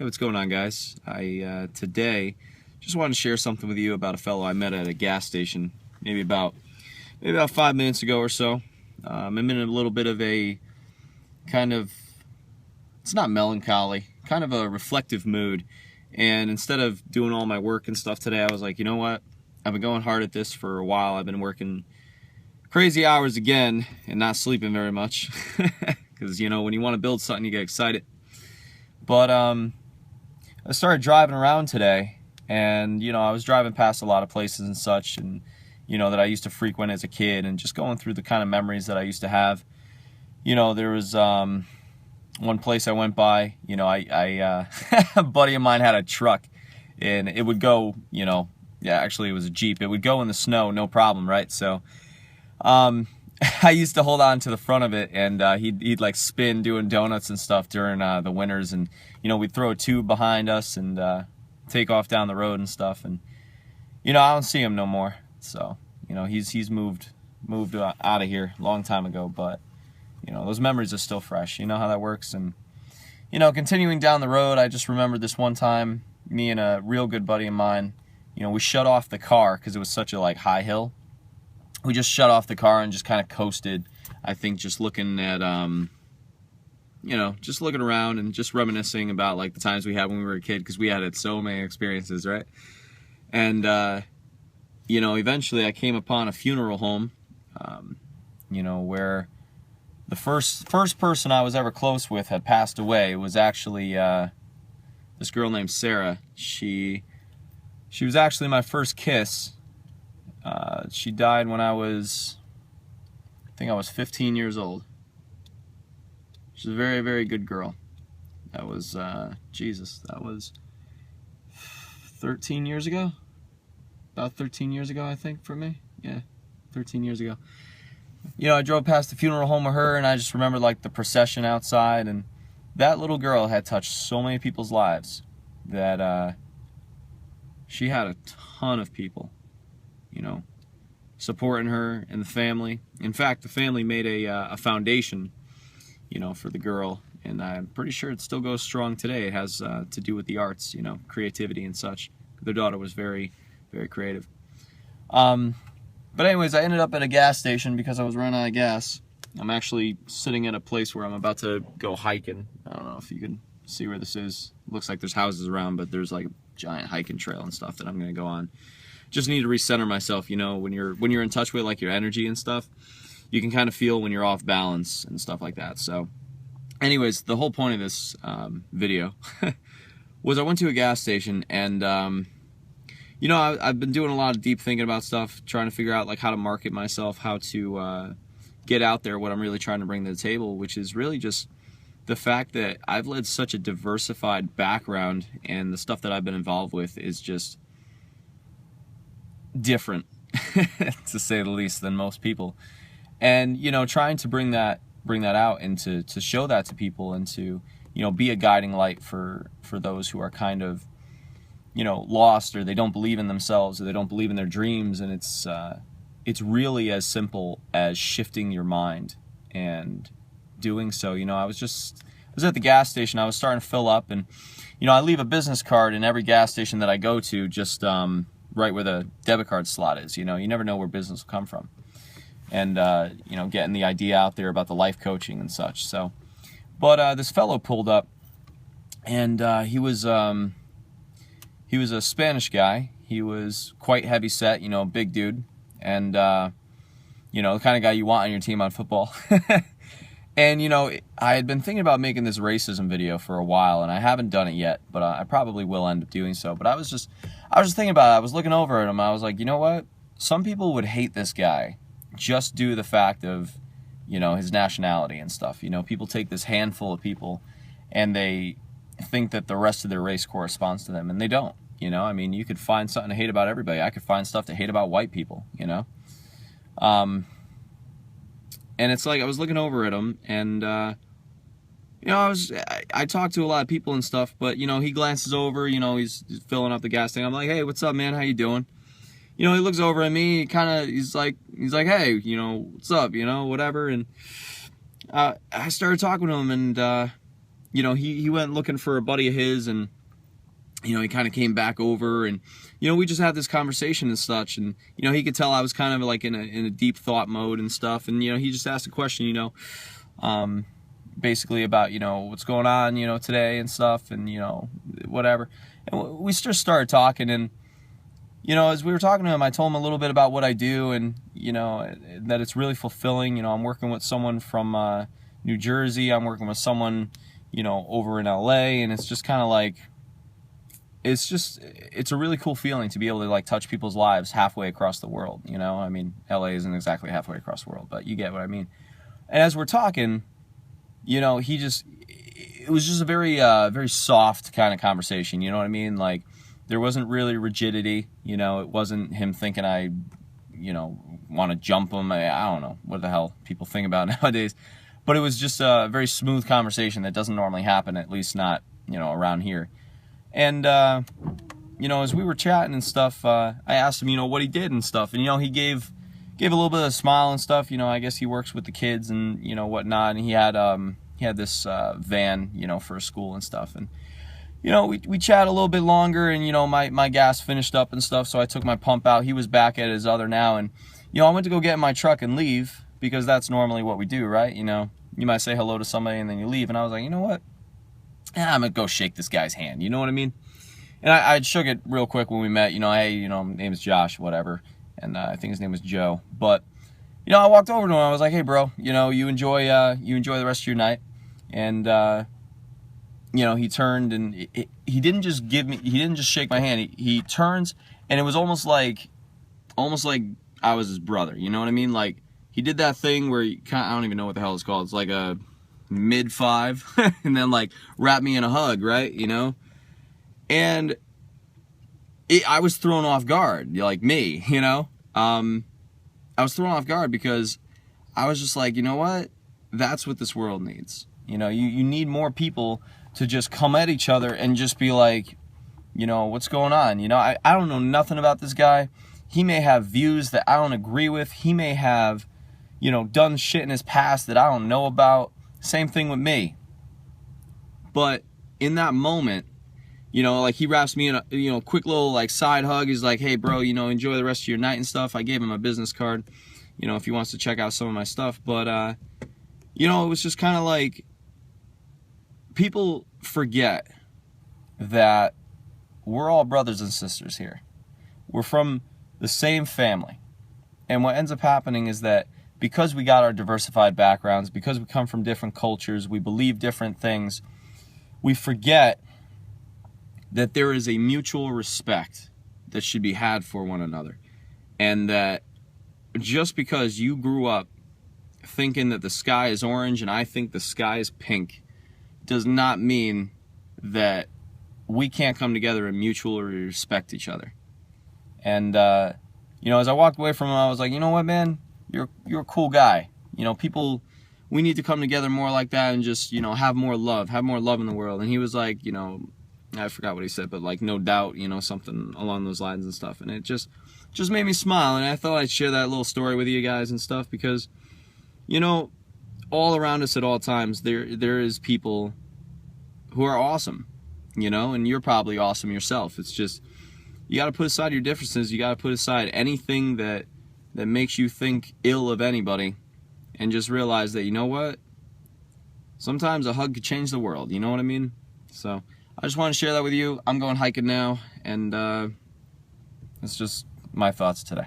what's going on, guys? I today just wanted to share something with you about a fellow I met at a gas station maybe about 5 minutes ago or so. I'm in a little bit of a kind of, it's not melancholy, kind of a reflective mood. And instead of doing all my work and stuff today, I was like, you know what? I've been going hard at this for a while. I've been working crazy hours again and not sleeping very much because, you know, when you want to build something, you get excited. But I started driving around today, and, you know, I was driving past a lot of places and such, and, you know, that I used to frequent as a kid, and just going through the kind of memories that I used to have. You know, there was one place I went by, you know, a buddy of mine had a truck, and it would go, you know, yeah, actually it was a Jeep. It would go in the snow, no problem, right? So I used to hold on to the front of it, and he'd like spin doing donuts and stuff during the winters, and you know, we'd throw a tube behind us and take off down the road and stuff. And you know, I don't see him no more, so you know, he's moved out of here a long time ago. But you know, those memories are still fresh. You know how that works. And you know, continuing down the road, I just remembered this one time, me and a real good buddy of mine, you know, we shut off the car because it was such a like high hill. We just shut off the car and just kind of coasted, I think, just looking at, you know, just looking around and just reminiscing about, like, the times we had when we were a kid, because we had so many experiences, right? And, you know, eventually I came upon a funeral home, you know, where the first person I was ever close with had passed away. It was actually this girl named Sarah. She was actually my first kiss. She died when I think I was 15 years old. She's a very, very good girl. That was, Jesus, that was 13 years ago? About 13 years ago, I think, for me. Yeah, 13 years ago. You know, I drove past the funeral home with her, and I just remember, like, the procession outside, and that little girl had touched so many people's lives that, she had a ton of people, you know, supporting her and the family. In fact, the family made a foundation, you know, for the girl, and I'm pretty sure it still goes strong today. It has to do with the arts, you know, creativity and such. Their daughter was very, very creative. But anyways, I ended up at a gas station because I was running out of gas. I'm actually sitting at a place where I'm about to go hiking. I don't know if you can see where this is. It looks like there's houses around, but there's like a giant hiking trail and stuff that I'm going to go on. Just need to recenter myself, you know, when you're in touch with like your energy and stuff, you can kind of feel when you're off balance and stuff like that. So anyways, the whole point of this video was I went to a gas station, and you know, I've been doing a lot of deep thinking about stuff, trying to figure out like how to market myself, how to get out there what I'm really trying to bring to the table, which is really just the fact that I've led such a diversified background, and the stuff that I've been involved with is just different, to say the least, than most people. And you know, trying to bring that out and to show that to people, and to, you know, be a guiding light for those who are kind of, you know, lost, or they don't believe in themselves, or they don't believe in their dreams. And it's really as simple as shifting your mind and doing so. You know, I was at the gas station. I was starting to fill up, and you know, I leave a business card in every gas station that I go to, just right where the debit card slot is. You know, you never know where business will come from. And you know, getting the idea out there about the life coaching and such. So, but this fellow pulled up, and he was a Spanish guy. He was quite heavy set, you know, big dude, and you know, the kind of guy you want on your team on football. And you know, I had been thinking about making this racism video for a while, and I haven't done it yet, but I probably will end up doing so. But I was just thinking about it. I was looking over at him. I was like, you know what? Some people would hate this guy just due to the fact of, you know, his nationality and stuff. You know, people take this handful of people, and they think that the rest of their race corresponds to them, and they don't. You know, I mean, you could find something to hate about everybody. I could find stuff to hate about white people, you know. And it's like I was looking over at him, and you know, I talked to a lot of people and stuff, but you know, he glances over, you know, he's filling up the gas tank. I'm like, hey, what's up, man? How you doing? You know, he looks over at me, he's like, hey, you know, what's up, you know, whatever. And I started talking to him, and you know, he went looking for a buddy of his, and you know, he kind of came back over, and, you know, we just had this conversation and such, and, you know, he could tell I was kind of like in a deep thought mode and stuff, and, you know, he just asked a question, you know, basically about, you know, what's going on, you know, today and stuff, and, you know, whatever. And we just started talking, and, you know, as we were talking to him, I told him a little bit about what I do, and, you know, that it's really fulfilling. You know, I'm working with someone from New Jersey. I'm working with someone, you know, over in LA, and it's just kind of like, it's a really cool feeling to be able to like touch people's lives halfway across the world. You know, I mean, LA isn't exactly halfway across the world, but you get what I mean. And as we're talking, you know, it was just a very soft kind of conversation. You know what I mean? Like, there wasn't really rigidity. You know, it wasn't him thinking I, you know, want to jump him. I don't know what the hell people think about nowadays. But it was just a very smooth conversation that doesn't normally happen, at least not, you know, around here. And, you know, as we were chatting and stuff, I asked him, you know, what he did and stuff. And, you know, he gave a little bit of a smile and stuff. You know, I guess he works with the kids and, you know, whatnot. And he had this van, you know, for a school and stuff. And, you know, we chat a little bit longer, and, you know, my gas finished up and stuff, so I took my pump out. He was back at his other now, and, you know, I went to go get in my truck and leave, because that's normally what we do, right? You know, you might say hello to somebody and then you leave, and I was like, you know what? I'm gonna go shake this guy's hand, you know what I mean? And I shook it real quick when we met, you know, hey, you know, my name is Josh, whatever, and I think his name was Joe. But, you know, I walked over to him, I was like, hey, bro, you know, you enjoy the rest of your night. And, you know, he turned, and he didn't just shake my hand. He turns, and it was almost like I was his brother. You know what I mean? Like, he did that thing where I don't even know what the hell it's called. It's like a mid-five, and then like wrap me in a hug, right? You know, and I was thrown off guard, like me. You know, I was thrown off guard because I was just like, you know what? That's what this world needs. You know, you need more people to just come at each other and just be like, you know, what's going on? You know, I don't know nothing about this guy. He may have views that I don't agree with. He may have, you know, done shit in his past that I don't know about. Same thing with me. But in that moment, you know, like, he wraps me in a, you know, quick little like side hug. He's like, hey, bro, you know, enjoy the rest of your night and stuff. I gave him a business card, you know, if he wants to check out some of my stuff. But, you know, it was just kind of like, people forget that we're all brothers and sisters here. We're from the same family. And what ends up happening is that because we got our diversified backgrounds, because we come from different cultures, we believe different things, we forget that there is a mutual respect that should be had for one another. And that just because you grew up thinking that the sky is orange and I think the sky is pink, does not mean that we can't come together and mutually respect each other. And, you know, as I walked away from him, I was like, you know what, man? You're a cool guy. You know, people, we need to come together more like that and just, you know, have more love in the world. And he was like, you know, I forgot what he said, but like, no doubt, you know, something along those lines and stuff. And it just made me smile. And I thought I'd share that little story with you guys and stuff, because, you know, all around us at all times, there is people who are awesome, you know, and you're probably awesome yourself. It's just, you got to put aside your differences. You got to put aside anything that makes you think ill of anybody, and just realize that, you know what, sometimes a hug could change the world, you know what I mean? So I just want to share that with you. I'm going hiking now, and that's just my thoughts today.